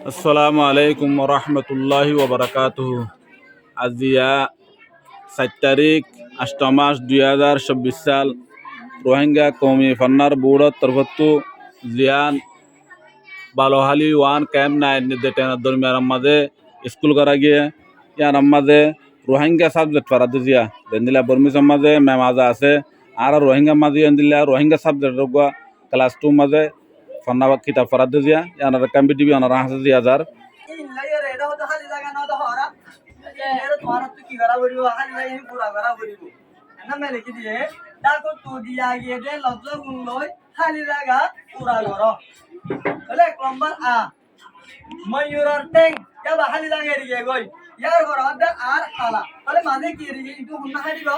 আসসালামু আলাইকুম রহমতুল্লাহি ওবরাকাতুহু। আজিয়া 7 তারিখ 8 মাস 2024 সাল রোহিঙ্গা কৌমি ফান্নার বোর্ডত তরফতু জিয়ান বালোহালি ওয়ান ক্যাম্প নাইন নির্দেশনার দরমিয়ার মাঝে স্কুল করা গিয়ে ইয়ার মাঝে রোহিঙ্গা সাবজেক্ট ফারাদ জিয়া দেন্দিলা বর্মি মাঝে মেমাজা আছে আর রোহিঙ্গা মাঝে দিলা রোহিঙ্গা সাবজেক্ট রোগা ক্লাস 2 মাঝে ফন্না কিতাব ফারাদ জিয়া ইয়ার কম্পিটিটিভ অনার হাসে জিয়া যার ময়ূরের টেং কেবা খালি লাগে রিগে গই ইয়ার ঘর হদে আর খালা তাহলে মাঝে কি রিগে কিন্তু হুন্না হারিব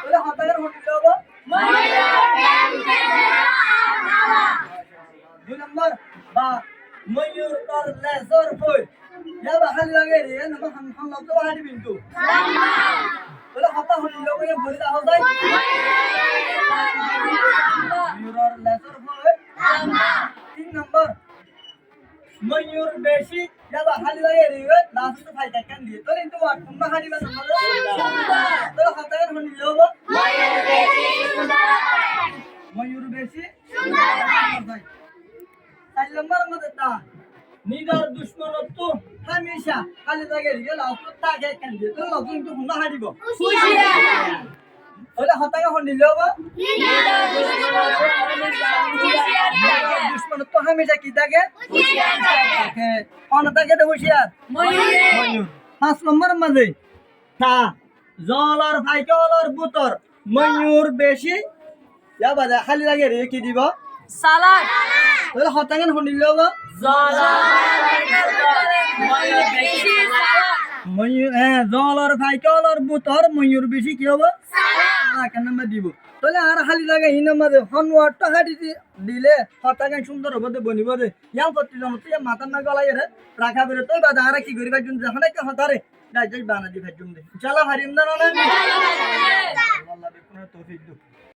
তাহলে হতাগের হটিল হবো ময়ূরের টেং কেবা খালা। 2 নম্বর বা ময়ূর তার লেজর ফই ইয়াবা খালি লাগে রিগে নবা হাম লব তো হারি বিন্দু তাহলে হতা হটিল হবো এ বলি দাও যাই ময়ূরের লেজর ফই 3 নম্বর ময়ূর বেশি যাবা খালি লাগে রিবে লাস্ট তো ফাইদা কেন দিয়ে তোর কিন্তু ওয়াট কুন্না হারিবা সুন্দর তোর হাতায় হনি লব ময়ূর বেশি সুন্দর 4 নম্বর মধ্যে তা নিদার দুশমনত্ব হামেশা খালি লাগে রিবে লাস্ট তা কেন দিয়ে তোর লব কিন্তু কুন্না হারিব খুশি ওলে হাতায় হনি লব নিদার দুশমনত্ব হামেশা কি থাকে অনতাকে তো হুশিয়ার ময়ূর 5 নম্বর মাঝে তা জলর ফাইকলর বুতর ময়ূর বেশি যা বাজা খালি লাগে রে কি দিব সালাদ তাহলে হতাঙ্গন হনিল গো জলর ফাইকলর ময়ূর বেশি সালাদ ময়ূর জলর ফাইকলর বুতর ময়ূর বেশি কি হবে সালাদ কেন নাম দিব তাহলে আর খালি লাগে ই নাম্বারে হনওয়ারটা হাঁটি দিলে হতাঙ্গন সুন্দর হবে বনিব দে ইয়াং প্রতিজন তুই মাথা না গলাই রে রাখা বেরে তুই বাদা আর কি করিবা জুন যখন একটা হতারে যাই যাই বানা দি ভাজুম দে চলা হারিম না না আল্লাহ দেখুন তৌফিক দে